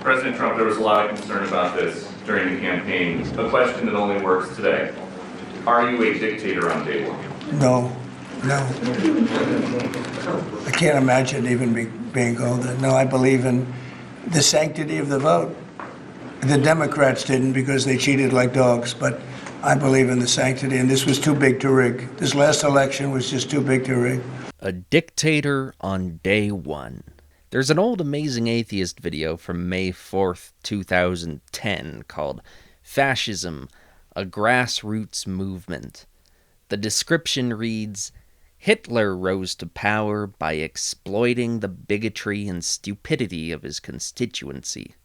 President Trump, there was a lot of concern about this during the campaign. A question that only works today. Are you a dictator on day one? No. I can't imagine even being called that. No, I believe in the sanctity of the vote. The Democrats didn't because they cheated like dogs, but I believe in the sanctity, and this was too big to rig. This last election was just too big to rig. A dictator on day one. There's an old Amazing Atheist video from May 4th, 2010 called Fascism, a Grassroots Movement. The description reads, Hitler rose to power by exploiting the bigotry and stupidity of his constituency.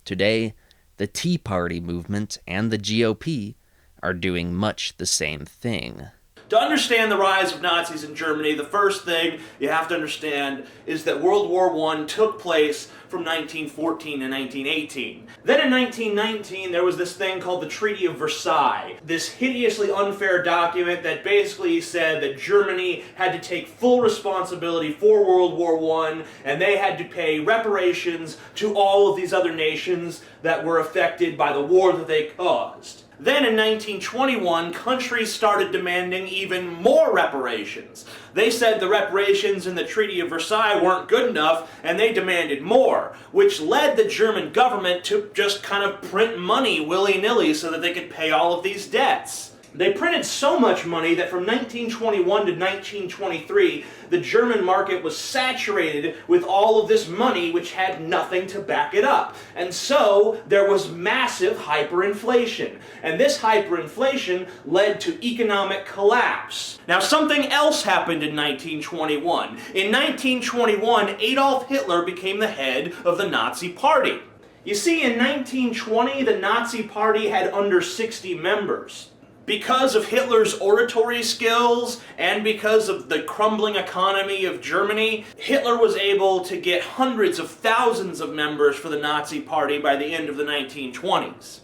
Today, the Tea Party movement and the GOP are doing much the same thing. To understand the rise of Nazis in Germany, the first thing you have to understand is that World War I took place from 1914 to 1918. Then in 1919, there was this thing called the Treaty of Versailles, this hideously unfair document that basically said that Germany had to take full responsibility for World War I, and they had to pay reparations to all of these other nations that were affected by the war that they caused. Then in 1921, countries started demanding even more reparations. They said the reparations in the Treaty of Versailles weren't good enough, and they demanded more, which led the German government to just kind of print money willy-nilly so that they could pay all of these debts. They printed so much money that from 1921 to 1923, the German market was saturated with all of this money which had nothing to back it up. And so there was massive hyperinflation. And this hyperinflation led to economic collapse. Now something else happened in 1921. In 1921, Adolf Hitler became the head of the Nazi Party. You see, in 1920, the Nazi Party had under 60 members. Because of Hitler's oratory skills and because of the crumbling economy of Germany, Hitler was able to get hundreds of thousands of members for the Nazi Party by the end of the 1920s.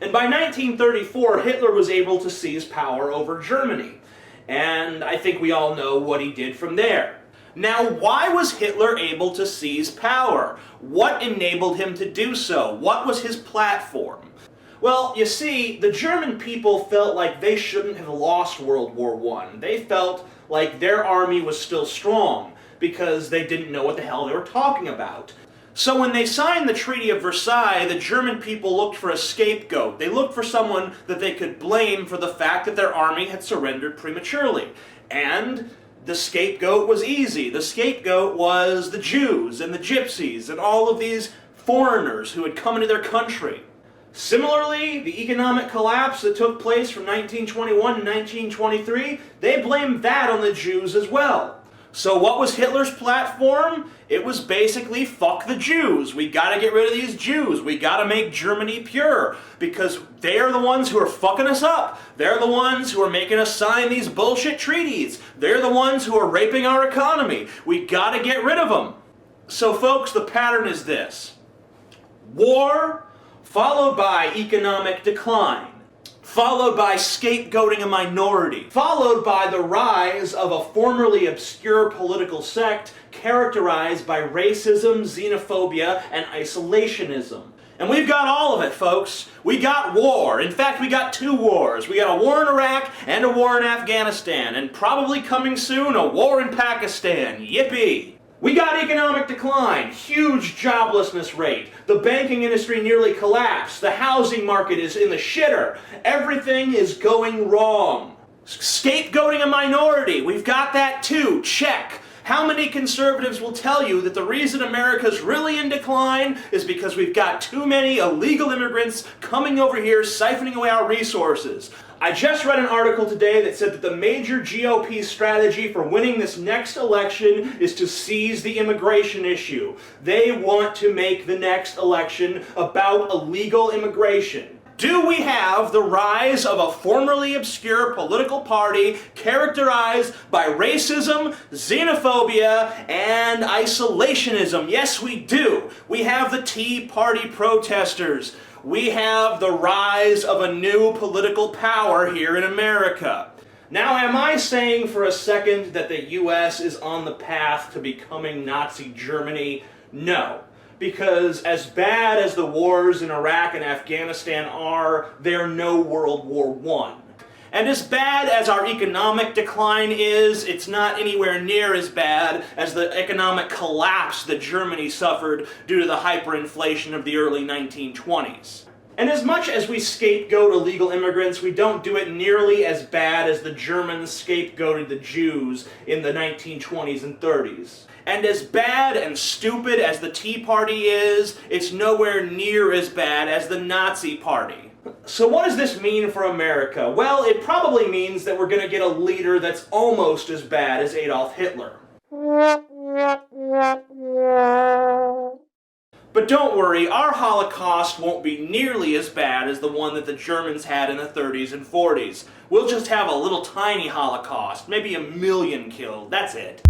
And by 1934, Hitler was able to seize power over Germany. And I think we all know what he did from there. Now, why was Hitler able to seize power? What enabled him to do so? What was his platform? Well, you see, the German people felt like they shouldn't have lost World War I. They felt like their army was still strong because they didn't know what the hell they were talking about. So when they signed the Treaty of Versailles, the German people looked for a scapegoat. They looked for someone that they could blame for the fact that their army had surrendered prematurely. And the scapegoat was easy. The scapegoat was the Jews and the Gypsies and all of these foreigners who had come into their country. Similarly, the economic collapse that took place from 1921 to 1923, they blamed that on the Jews as well. So what was Hitler's platform? It was basically, fuck the Jews. We gotta get rid of these Jews. We gotta make Germany pure because they are the ones who are fucking us up. They're the ones who are making us sign these bullshit treaties. They're the ones who are raping our economy. We gotta get rid of them. So folks, the pattern is this. War, followed by economic decline, followed by scapegoating a minority, followed by the rise of a formerly obscure political sect characterized by racism, xenophobia, and isolationism. And we've got all of it, folks. We got war. In fact, we got two wars. We got a war in Iraq and a war in Afghanistan, and probably coming soon, a war in Pakistan. Yippee! We got economic decline, huge joblessness rate, the banking industry nearly collapsed, the housing market is in the shitter, everything is going wrong. Scapegoating a minority, we've got that too, check. How many conservatives will tell you that the reason America's really in decline is because we've got too many illegal immigrants coming over here siphoning away our resources? I just read an article today that said that the major GOP strategy for winning this next election is to seize the immigration issue. They want to make the next election about illegal immigration. Do we have the rise of a formerly obscure political party characterized by racism, xenophobia, and isolationism? Yes, we do. We have the Tea Party protesters. We have the rise of a new political power here in America. Now, am I saying for a second that the US is on the path to becoming Nazi Germany? No. because as bad as the wars in Iraq and Afghanistan are, they're no World War I. And as bad as our economic decline is, it's not anywhere near as bad as the economic collapse that Germany suffered due to the hyperinflation of the early 1920s. And as much as we scapegoat illegal immigrants, we don't do it nearly as bad as the Germans scapegoated the Jews in the 1920s and 30s. And as bad and stupid as the Tea Party is, it's nowhere near as bad as the Nazi Party. So what does this mean for America? Well, it probably means that we're going to get a leader that's almost as bad as Adolf Hitler. But don't worry, our Holocaust won't be nearly as bad as the one that the Germans had in the 30s and 40s. We'll just have a little tiny Holocaust, maybe 1 million killed, that's it.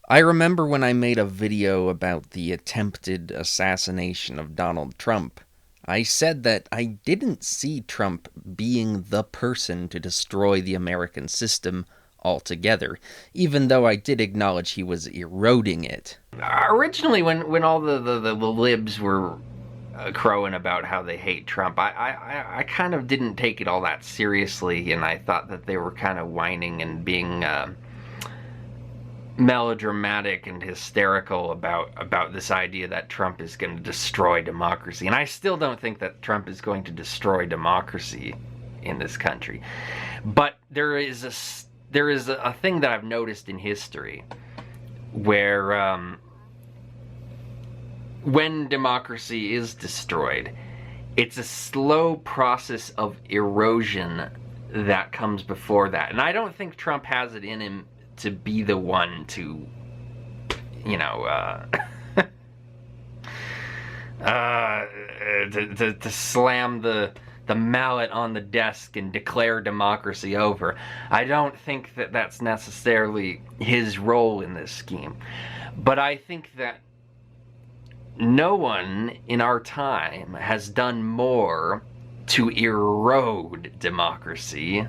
I remember when I made a video about the attempted assassination of Donald Trump, I said that I didn't see Trump being the person to destroy the American system altogether, even though I did acknowledge he was eroding it. Originally, when all the libs were crowing about how they hate Trump, I kind of didn't take it all that seriously, and I thought that they were kind of whining and being melodramatic and hysterical about this idea that Trump is going to destroy democracy. And I still don't think that Trump is going to destroy democracy in this country. But there is a thing that I've noticed in history where when democracy is destroyed, it's a slow process of erosion that comes before that. And I don't think Trump has it in him to be the one to, you know, to slam the mallet on the desk and declare democracy over. I don't think that that's necessarily his role in this scheme. But I think that no one in our time has done more to erode democracy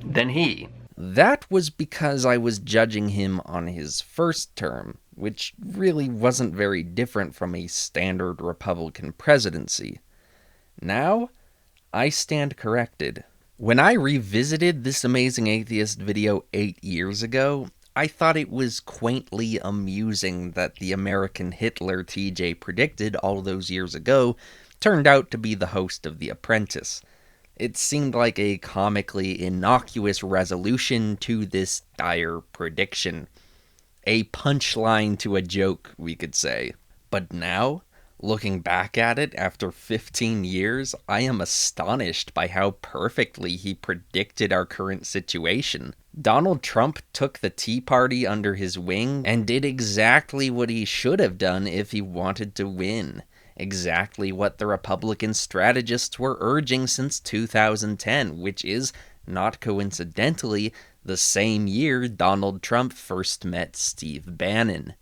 than he. That was because I was judging him on his first term, which really wasn't very different from a standard Republican presidency. Now, I stand corrected. When I revisited this Amazing Atheist video 8 years ago, I thought it was quaintly amusing that the American Hitler TJ predicted all those years ago turned out to be the host of The Apprentice. It seemed like a comically innocuous resolution to this dire prediction. A punchline to a joke, we could say. But now, looking back at it after 15 years, I am astonished by how perfectly he predicted our current situation. Donald Trump took the Tea Party under his wing and did exactly what he should have done if he wanted to win. Exactly what the Republican strategists were urging since 2010, which is, not coincidentally, the same year Donald Trump first met Steve Bannon.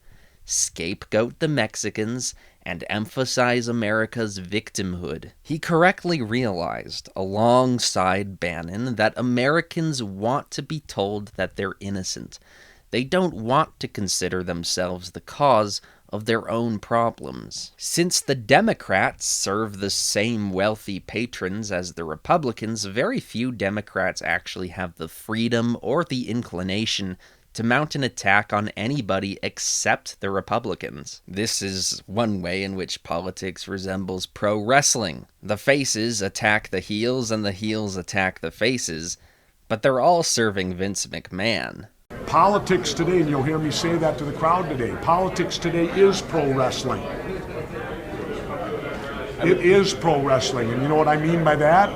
Scapegoat the Mexicans and emphasize America's victimhood. He correctly realized, alongside Bannon, that Americans want to be told that they're innocent. They don't want to consider themselves the cause of their own problems. Since the Democrats serve the same wealthy patrons as the Republicans, very few Democrats actually have the freedom or the inclination to mount an attack on anybody except the Republicans. This is one way in which politics resembles pro wrestling. The faces attack the heels and the heels attack the faces, but they're all serving Vince McMahon. Politics today, and you'll hear me say that to the crowd today, politics today is pro wrestling. It is pro wrestling, and you know what I mean by that?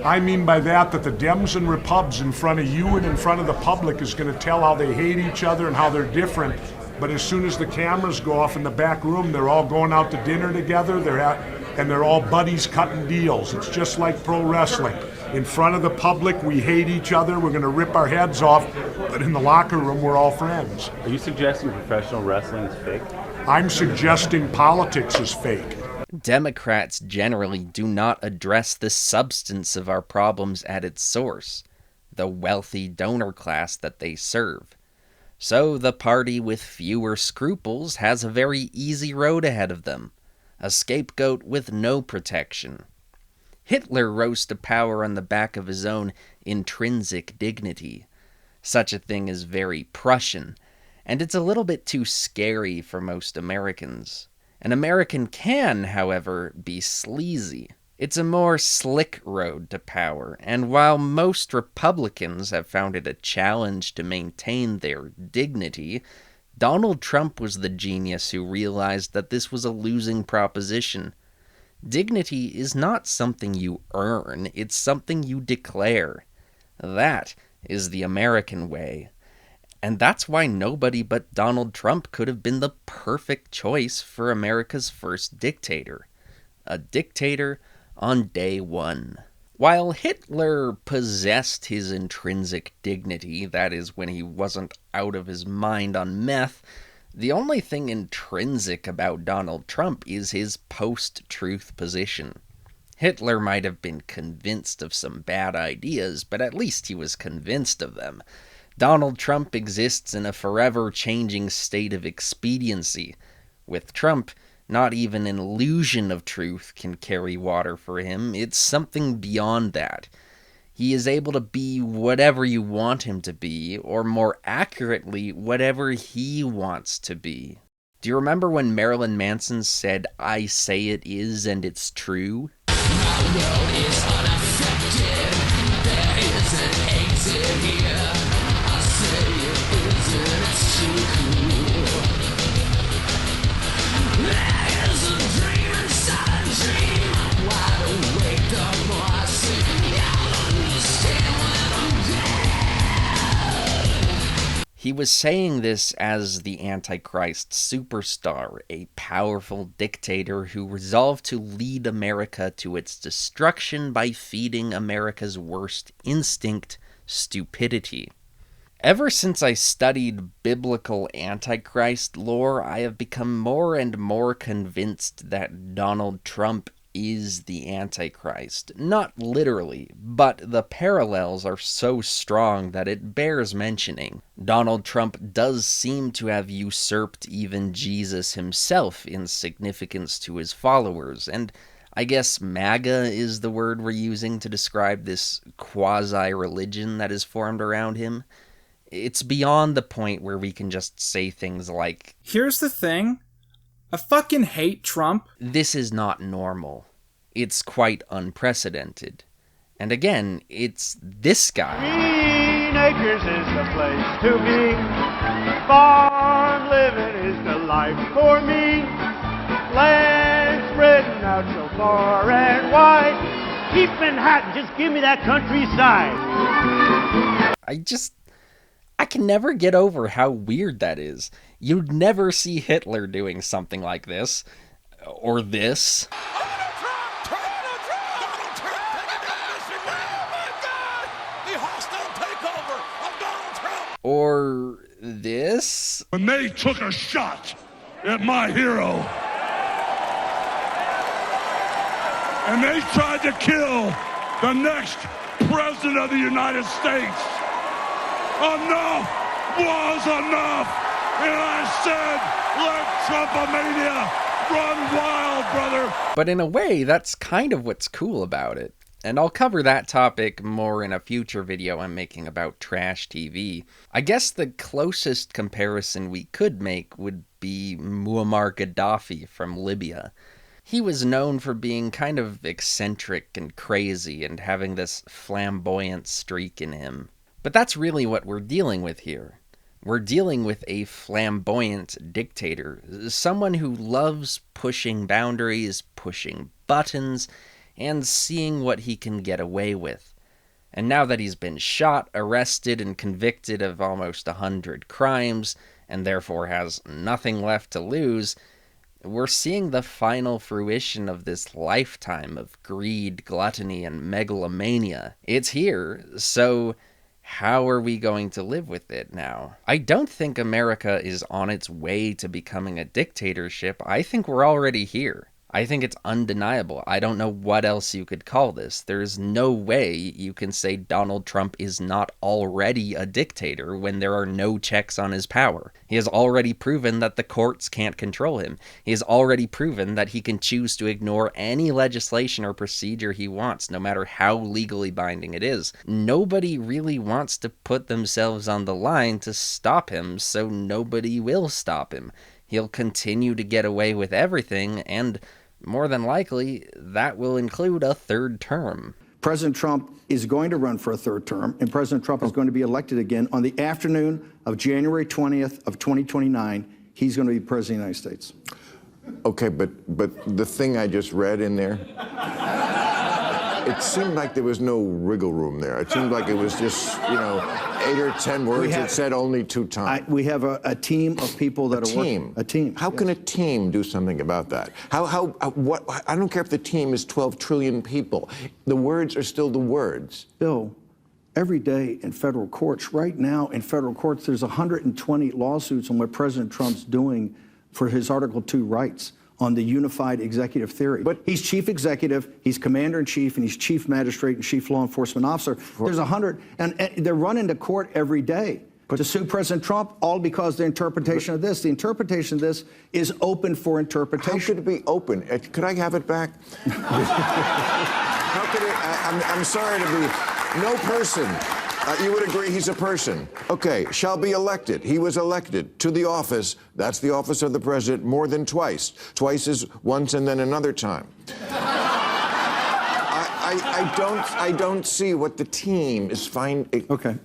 I mean by that the Dems and Repubs in front of you and in front of the public is going to tell how they hate each other and how they're different, but as soon as the cameras go off in the back room, they're all going out to dinner together, and they're all buddies cutting deals. It's just like pro wrestling. In front of the public, we hate each other, we're going to rip our heads off, but in the locker room, we're all friends. Are you suggesting professional wrestling is fake? I'm suggesting politics is fake. Democrats generally do not address the substance of our problems at its source, the wealthy donor class that they serve. So the party with fewer scruples has a very easy road ahead of them, a scapegoat with no protection. Hitler rose to power on the back of his own intrinsic dignity. Such a thing is very Prussian, and it's a little bit too scary for most Americans. An American can, however, be sleazy. It's a more slick road to power, and while most Republicans have found it a challenge to maintain their dignity, Donald Trump was the genius who realized that this was a losing proposition. Dignity is not something you earn, it's something you declare. That is the American way. And that's why nobody but Donald Trump could have been the perfect choice for America's first dictator. A dictator on day one. While Hitler possessed his intrinsic dignity, that is, when he wasn't out of his mind on meth, the only thing intrinsic about Donald Trump is his post-truth position. Hitler might have been convinced of some bad ideas, but at least he was convinced of them. Donald Trump exists in a forever changing state of expediency. With Trump, not even an illusion of truth can carry water for him. It's something beyond that. He is able to be whatever you want him to be, or more accurately, whatever he wants to be. Do you remember when Marilyn Manson said, "I say it is and it's true"? My world is unaffected. There is an exit here. I say it is and it's too cool. There is a dream inside a dream. I'm wide awake the more I see. I'll understand when I'm dead. He was saying this as the Antichrist superstar, a powerful dictator who resolved to lead America to its destruction by feeding America's worst instinct, stupidity. Ever since I studied biblical Antichrist lore, I have become more and more convinced that Donald Trump is the Antichrist. Not literally, but the parallels are so strong that it bears mentioning. Donald Trump does seem to have usurped even Jesus himself in significance to his followers, and I guess MAGA is the word we're using to describe this quasi-religion that is formed around him. It's beyond the point where we can just say things like, "Here's the thing. I fucking hate Trump." This is not normal. It's quite unprecedented. And again, it's this guy. Green Acres is the place to be. Farm living is the life for me. Land spreading out so far and wide. Keep Manhattan, just give me that countryside. I can never get over how weird that is. You'd never see Hitler doing something like this. Or this. Or this. When they took a shot at my hero, and they tried to kill the next president of the United States, enough was enough. And I said, let Trumpomania run wild, brother. But in a way, that's kind of what's cool about it. And I'll cover that topic more in a future video I'm making about trash TV. I guess the closest comparison we could make would be Muammar Gaddafi from Libya. He was known for being kind of eccentric and crazy and having this flamboyant streak in him. But that's really what we're dealing with here. We're dealing with a flamboyant dictator, someone who loves pushing boundaries, pushing buttons, and seeing what he can get away with. And now that he's been shot, arrested, and convicted of almost 100 crimes, and therefore has nothing left to lose, we're seeing the final fruition of this lifetime of greed, gluttony, and megalomania. It's here, so how are we going to live with it now? I don't think America is on its way to becoming a dictatorship. I think we're already here. I think it's undeniable. I don't know what else you could call this. There's no way you can say Donald Trump is not already a dictator when there are no checks on his power. He has already proven that the courts can't control him. He has already proven that he can choose to ignore any legislation or procedure he wants, no matter how legally binding it is. Nobody really wants to put themselves on the line to stop him, so nobody will stop him. He'll continue to get away with everything, and more than likely, that will include a third term. President Trump is going to run for a third term, and President Trump is going to be elected again on the afternoon of January 20th of 2029. He's going to be President of the United States. Okay, but the thing I just read in there, it seemed like there was no wriggle room there. It seemed like it was just, 8 or 10 words it said only 2 times. We have a team of people that are working. A team. How can a team do something about that? What? I don't care if the team is 12 trillion people. The words are still the words. Bill, every day in federal courts, right now in federal courts, there's 120 lawsuits on what President Trump's doing for his Article 2 rights on the unified executive theory. But he's chief executive, he's commander-in-chief, and he's chief magistrate and chief law enforcement officer. There's 100, and they're running to court every day to sue President Trump, all because the interpretation of this. The interpretation of this is open for interpretation. How could it be open? Could I have it back? How could it? I'm sorry to be. No person. You would agree he's a person. Okay, shall be elected. He was elected to the office. That's the office of the president more than twice. Twice is once and then another time. I don't see what the team is finding. Okay,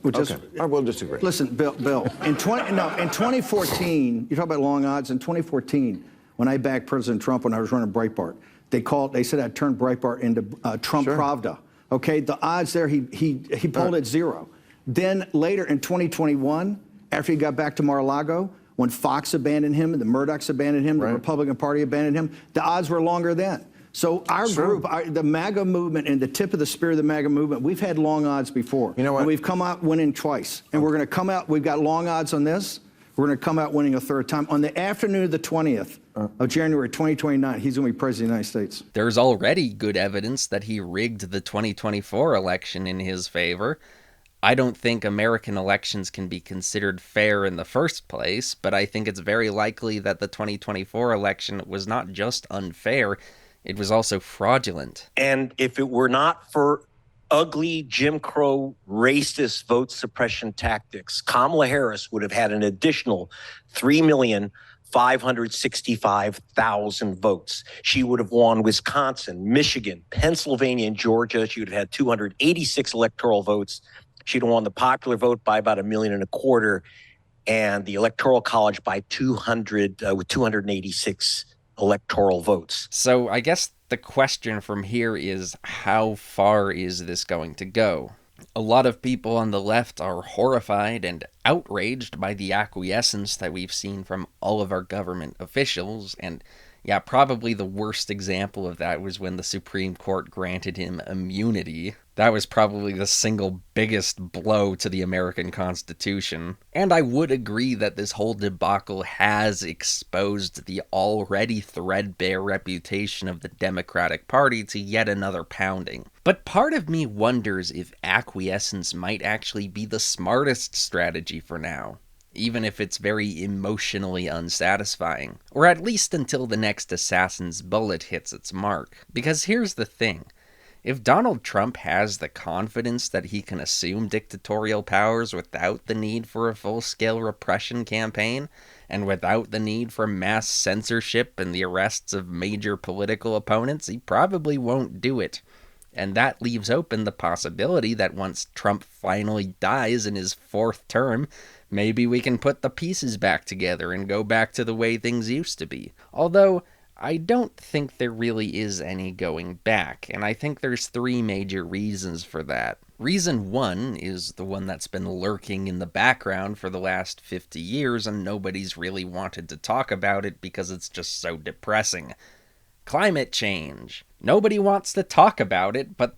I will disagree. Listen, Bill. In 2014, you talk about long odds. In 2014, when I backed President Trump when I was running Breitbart, they said I'd turned Breitbart into Trump Pravda. Okay, the odds there, he polled at 0. Then later in 2021, after he got back to Mar-a-Lago, when Fox abandoned him and the Murdochs abandoned him, the Republican Party abandoned him, the odds were longer then. So our group, the MAGA movement and the tip of the spear of the MAGA movement, we've had long odds before. You know what? And we've come out winning twice. And we're going to come out, we've got long odds on this. We're going to come out winning a third time. On the afternoon of the 20th of January 2029, he's going to be President of the United States. There's already good evidence that he rigged the 2024 election in his favor. I don't think American elections can be considered fair in the first place, but I think it's very likely that the 2024 election was not just unfair, it was also fraudulent. And if it were not for ugly Jim Crow racist vote suppression tactics, Kamala Harris would have had an additional 3,565,000 votes. She would have won Wisconsin, Michigan, Pennsylvania, and Georgia. She would have had 286 electoral votes. She'd have won the popular vote by about 1.25 million, and the Electoral College by 286 electoral votes. So I guess the question from here is, how far is this going to go? A lot of people on the left are horrified and outraged by the acquiescence that we've seen from all of our government officials, and yeah, probably the worst example of that was when the Supreme Court granted him immunity. That was probably the single biggest blow to the American Constitution. And I would agree that this whole debacle has exposed the already threadbare reputation of the Democratic Party to yet another pounding. But part of me wonders if acquiescence might actually be the smartest strategy for now, even if it's very emotionally unsatisfying, or at least until the next assassin's bullet hits its mark. Because here's the thing. If Donald Trump has the confidence that he can assume dictatorial powers without the need for a full-scale repression campaign, and without the need for mass censorship and the arrests of major political opponents, he probably won't do it. And that leaves open the possibility that once Trump finally dies in his 4th term, maybe we can put the pieces back together and go back to the way things used to be. Although, I don't think there really is any going back, and I think there's 3 major reasons for that. Reason 1 is the one that's been lurking in the background for the last 50 years, and nobody's really wanted to talk about it because it's just so depressing. Climate change. Nobody wants to talk about it, but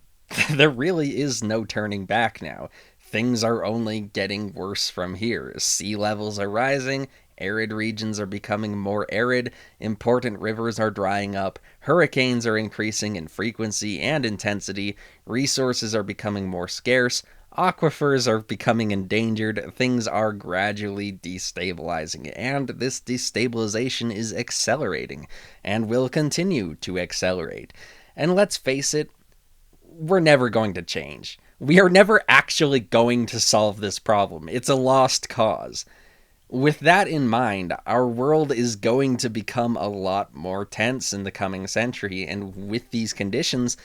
there really is no turning back now. Things are only getting worse from here. Sea levels are rising, Arid regions are becoming more arid, important rivers are drying up, hurricanes are increasing in frequency and intensity, resources are becoming more scarce, aquifers are becoming endangered, things are gradually destabilizing, and this destabilization is accelerating, and will continue to accelerate. And let's face it, we're never going to change. We are never actually going to solve this problem. It's a lost cause. With that in mind, our world is going to become a lot more tense in the coming century, and with these conditions,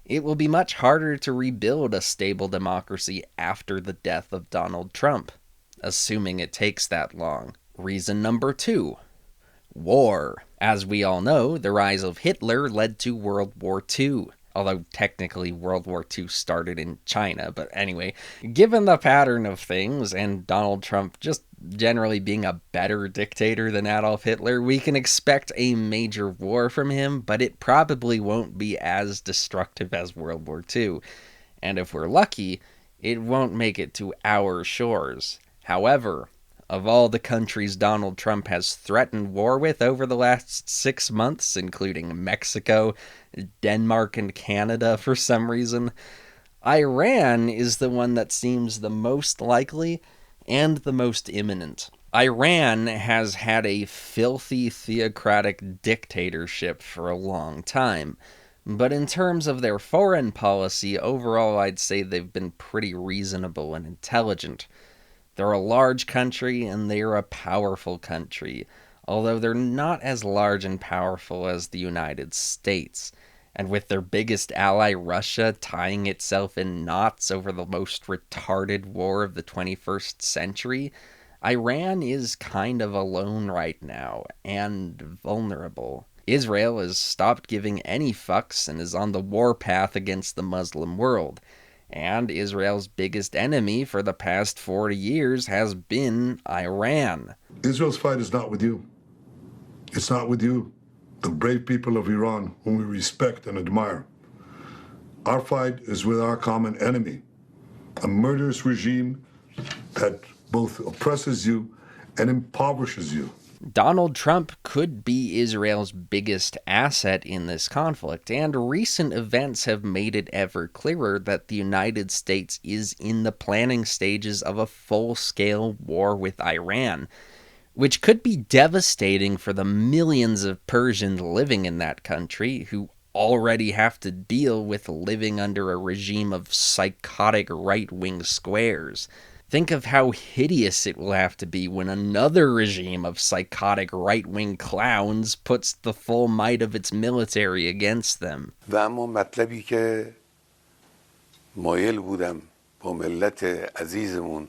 it will be much harder to rebuild a stable democracy after the death of Donald Trump, assuming it takes that long. Reason number 2. War. As we all know, the rise of Hitler led to World War II. Although technically World War II started in China, but anyway, given the pattern of things, and Donald Trump just generally being a better dictator than Adolf Hitler, we can expect a major war from him, but it probably won't be as destructive as World War II. And if we're lucky, it won't make it to our shores. However, of all the countries Donald Trump has threatened war with over the last 6 months, including Mexico, Denmark, and Canada for some reason, Iran is the one that seems the most likely and the most imminent. Iran has had a filthy theocratic dictatorship for a long time, but in terms of their foreign policy, overall I'd say they've been pretty reasonable and intelligent. They're a large country, and they're a powerful country, although they're not as large and powerful as the United States. And with their biggest ally, Russia, tying itself in knots over the most retarded war of the 21st century, Iran is kind of alone right now, and vulnerable. Israel has stopped giving any fucks and is on the warpath against the Muslim world. And Israel's biggest enemy for the past 40 years has been Iran. Israel's fight is not with you. It's not with you, the brave people of Iran, whom we respect and admire. Our fight is with our common enemy, a murderous regime that both oppresses you and impoverishes you. Donald Trump could be Israel's biggest asset in this conflict, and recent events have made it ever clearer that the United States is in the planning stages of a full-scale war with Iran, which could be devastating for the millions of Persians living in that country who already have to deal with living under a regime of psychotic right-wing squares. Think of how hideous it will have to be when another regime of psychotic right-wing clowns puts the full might of its military against them. و اما مطلبی که مایل بودم با ملت عزیزمون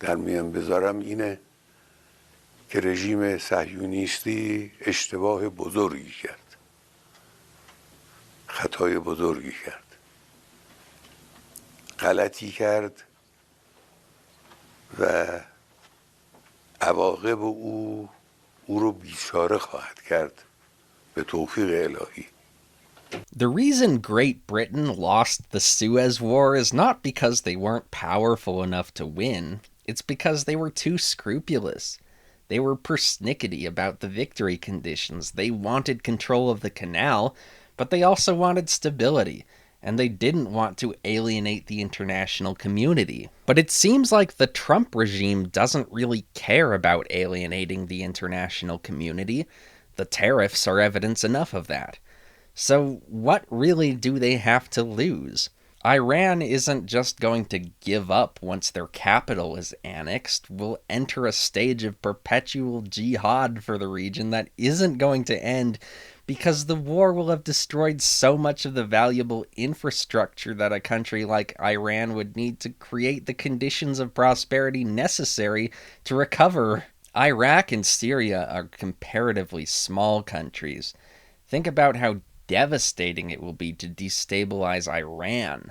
در میان بذارم اینه که رژیم صهیونیستی اشتباه بزرگی کرد. خطای بزرگی کرد. غلطی کرد و عواقب او رو بیچاره خواهد کرد به توفیق الهی. The reason Great Britain lost the Suez War is not because they weren't powerful enough to win, it's because they were too scrupulous. They were persnickety about the victory conditions. They wanted control of the canal, but they also wanted stability, and they didn't want to alienate the international community. But it seems like the Trump regime doesn't really care about alienating the international community. The tariffs are evidence enough of that. So what really do they have to lose? Iran isn't just going to give up once their capital is annexed. We'll enter a stage of perpetual jihad for the region that isn't going to end because the war will have destroyed so much of the valuable infrastructure that a country like Iran would need to create the conditions of prosperity necessary to recover. Iraq and Syria are comparatively small countries. Think about how devastating it will be to destabilize Iran,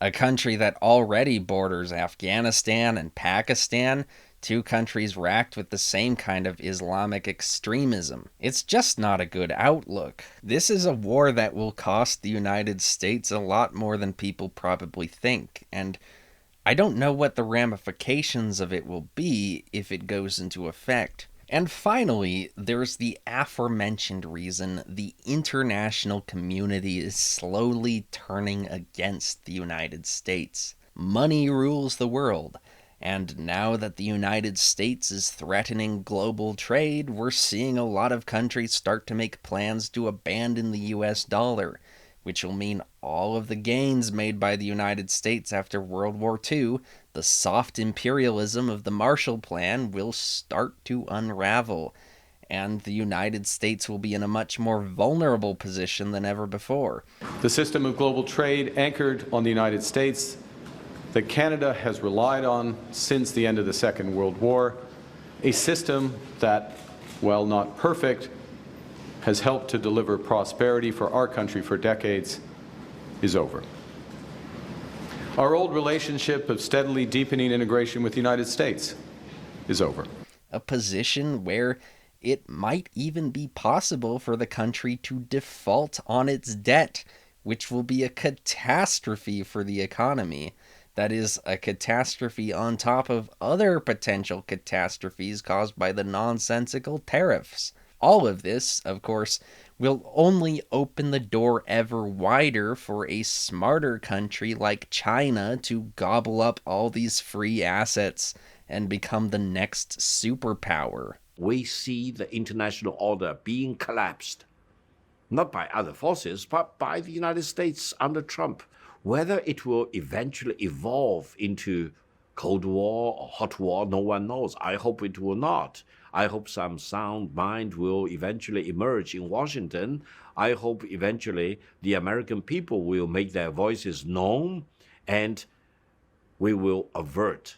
a country that already borders Afghanistan and Pakistan, two countries racked with the same kind of Islamic extremism. It's just not a good outlook. This is a war that will cost the United States a lot more than people probably think, and I don't know what the ramifications of it will be if it goes into effect. And finally, there's the aforementioned reason the international community is slowly turning against the United States. Money rules the world, and now that the United States is threatening global trade, we're seeing a lot of countries start to make plans to abandon the US dollar, which will mean all of the gains made by the United States after World War II, the soft imperialism of the Marshall Plan, will start to unravel, and the United States will be in a much more vulnerable position than ever before. The system of global trade anchored on the United States that Canada has relied on since the end of the Second World War, a system that, while not perfect, has helped to deliver prosperity for our country for decades, is over. Our old relationship of steadily deepening integration with the United States is over. A position where it might even be possible for the country to default on its debt, which will be a catastrophe for the economy. That is, a catastrophe on top of other potential catastrophes caused by the nonsensical tariffs. All of this, of course, will only open the door ever wider for a smarter country like China to gobble up all these free assets and become the next superpower. We see the international order being collapsed, not by other forces, but by the United States under Trump. Whether it will eventually evolve into Cold War or hot war, no one knows. I hope it will not. I hope some sound mind will eventually emerge in Washington. I hope eventually the American people will make their voices known, and we will avert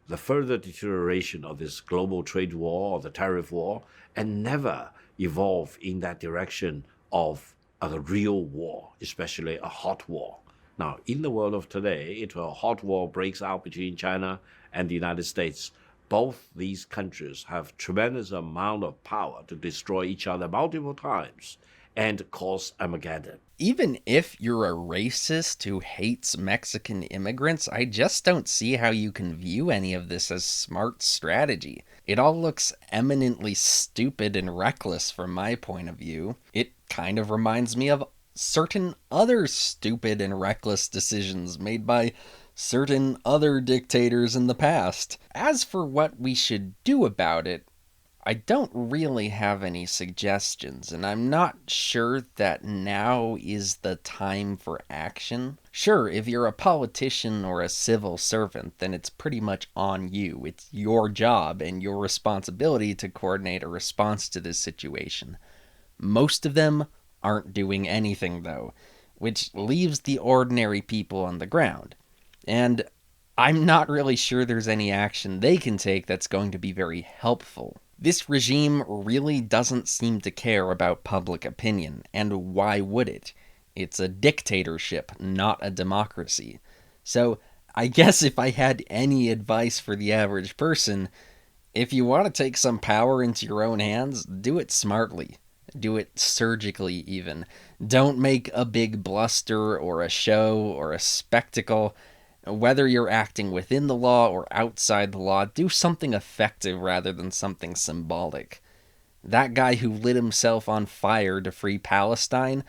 the further deterioration of this global trade war or the tariff war, and never evolve in that direction of a real war, especially a hot war. Now, in the world of today, if a hot war breaks out between China and the United States, both these countries have tremendous amount of power to destroy each other multiple times and cause Armageddon. Even if you're a racist who hates Mexican immigrants, I just don't see how you can view any of this as smart strategy. It all looks eminently stupid and reckless from my point of view. It kind of reminds me of certain other stupid and reckless decisions made by certain other dictators in the past. As for what we should do about it, I don't really have any suggestions, and I'm not sure that now is the time for action. Sure, if you're a politician or a civil servant, then it's pretty much on you. It's your job and your responsibility to coordinate a response to this situation. Most of them aren't doing anything, though, which leaves the ordinary people on the ground. And I'm not really sure there's any action they can take that's going to be very helpful. This regime really doesn't seem to care about public opinion, and why would it? It's a dictatorship, not a democracy. So I guess if I had any advice for the average person, if you want to take some power into your own hands, do it smartly. Do it surgically, even. Don't make a big bluster or a show or a spectacle. Whether you're acting within the law or outside the law, do something effective rather than something symbolic. That guy who lit himself on fire to free Palestine,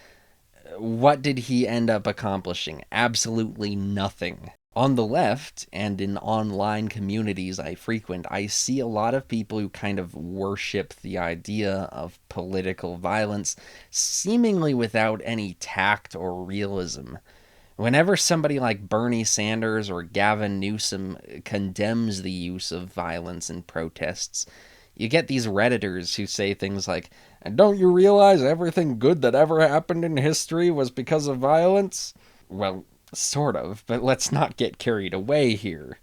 what did he end up accomplishing? Absolutely nothing. On the left, and in online communities I frequent, I see a lot of people who kind of worship the idea of political violence, seemingly without any tact or realism. Whenever somebody like Bernie Sanders or Gavin Newsom condemns the use of violence in protests, you get these Redditors who say things like, "Don't you realize everything good that ever happened in history was because of violence?" Well, sort of, but let's not get carried away here.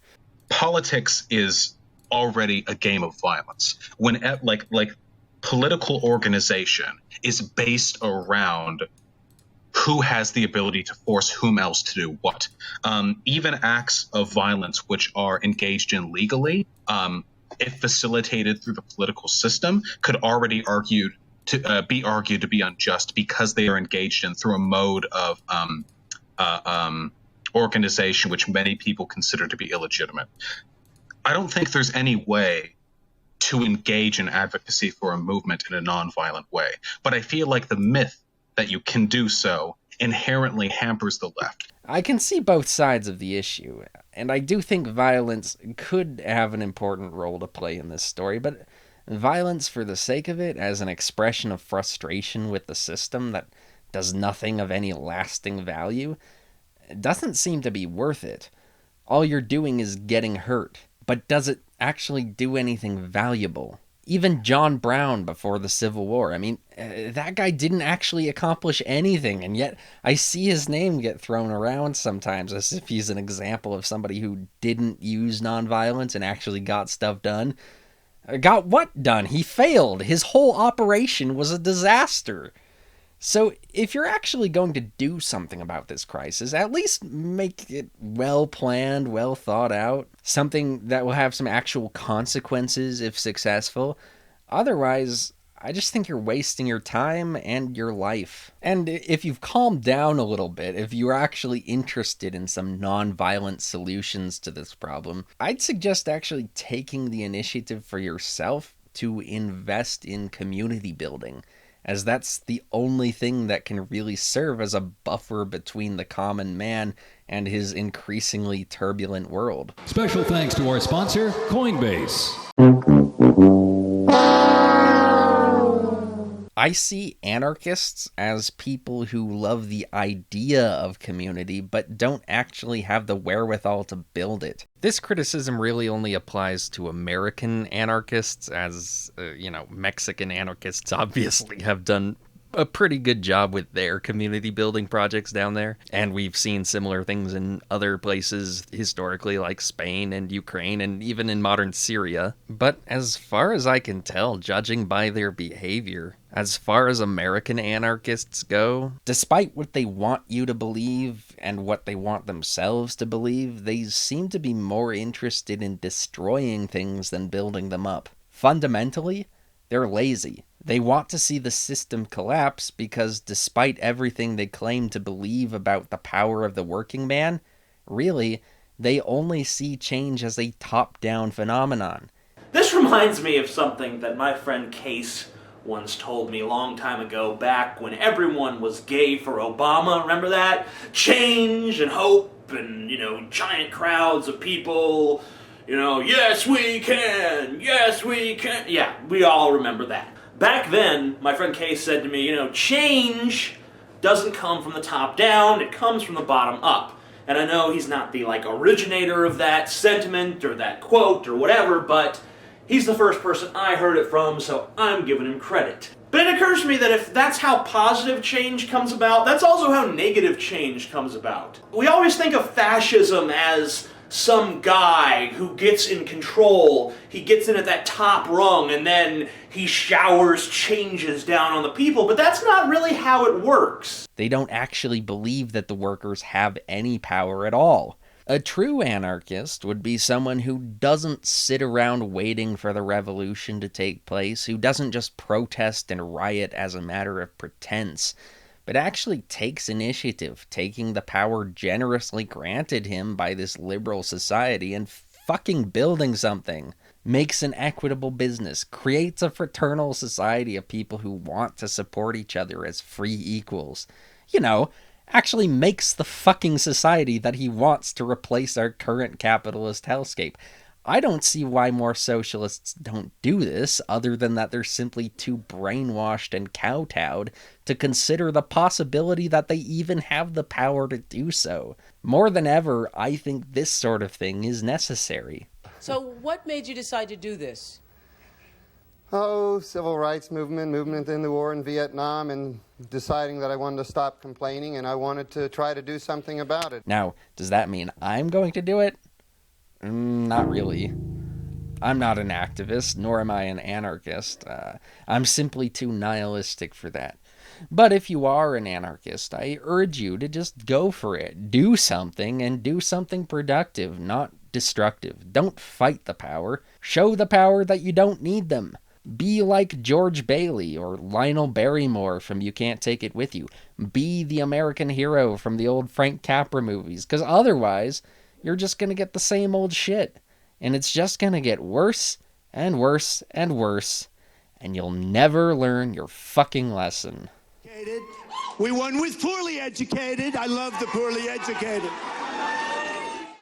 Politics is already a game of violence. When like political organization is based around who has the ability to force whom else to do what. Even acts of violence which are engaged in legally, if facilitated through the political system, could already be argued to be unjust because they are engaged in through a mode of organization which many people consider to be illegitimate. I don't think there's any way to engage in advocacy for a movement in a nonviolent way. But I feel like the myth that you can do so inherently hampers the left. I can see both sides of the issue, and I do think violence could have an important role to play in this story, but violence for the sake of it, as an expression of frustration with the system that does nothing of any lasting value, doesn't seem to be worth it. All you're doing is getting hurt, but does it actually do anything valuable? Even John Brown before the Civil War, I mean, that guy didn't actually accomplish anything, and yet I see his name get thrown around sometimes as if he's an example of somebody who didn't use nonviolence and actually got stuff done. Got what done? He failed. His whole operation was a disaster. So if you're actually going to do something about this crisis, at least make it well planned, well thought out, something that will have some actual consequences if successful. Otherwise, I just think you're wasting your time and your life. And if you've calmed down a little bit, if you're actually interested in some non-violent solutions to this problem, I'd suggest actually taking the initiative for yourself to invest in community building, as that's the only thing that can really serve as a buffer between the common man and his increasingly turbulent world. Special thanks to our sponsor, Coinbase. I see anarchists as people who love the idea of community but don't actually have the wherewithal to build it. This criticism really only applies to American anarchists, as, Mexican anarchists obviously have done a pretty good job with their community building projects down there. And we've seen similar things in other places historically, like Spain and Ukraine and even in modern Syria. But as far as I can tell, judging by their behavior, as far as American anarchists go, despite what they want you to believe and what they want themselves to believe, they seem to be more interested in destroying things than building them up. Fundamentally, they're lazy. They want to see the system collapse because despite everything they claim to believe about the power of the working man, really, they only see change as a top-down phenomenon. This reminds me of something that my friend Case once told me a long time ago, back when everyone was gay for Obama. Remember that? Change and hope and, giant crowds of people, yes we can, yes we can. Yeah, we all remember that. Back then, my friend Case said to me, change doesn't come from the top down, it comes from the bottom up. And I know he's not the, originator of that sentiment or that quote or whatever, but he's the first person I heard it from, so I'm giving him credit. But it occurs to me that if that's how positive change comes about, that's also how negative change comes about. We always think of fascism as some guy who gets in control, he gets in at that top rung, and then he showers changes down on the people, but that's not really how it works. They don't actually believe that the workers have any power at all. A true anarchist would be someone who doesn't sit around waiting for the revolution to take place, who doesn't just protest and riot as a matter of pretense, but actually takes initiative, taking the power generously granted him by this liberal society and fucking building something. Makes an equitable business, creates a fraternal society of people who want to support each other as free equals. Actually makes the fucking society that he wants to replace our current capitalist hellscape. I don't see why more socialists don't do this, other than that they're simply too brainwashed and kowtowed to consider the possibility that they even have the power to do so. More than ever, I think this sort of thing is necessary. So what made you decide to do this? Civil rights movement in the war in Vietnam, and deciding that I wanted to stop complaining and I wanted to try to do something about it. Now, does that mean I'm going to do it? Not really. I'm not an activist, nor am I an anarchist. I'm simply too nihilistic for that. But if you are an anarchist, I urge you to just go for it. Do something, and do something productive, not destructive. Don't fight the power. Show the power that you don't need them. Be like George Bailey or Lionel Barrymore from You Can't Take It With You. Be the American hero from the old Frank Capra movies, because otherwise you're just going to get the same old shit. And it's just going to get worse and worse, and you'll never learn your fucking lesson. We won with poorly educated. I love the poorly educated.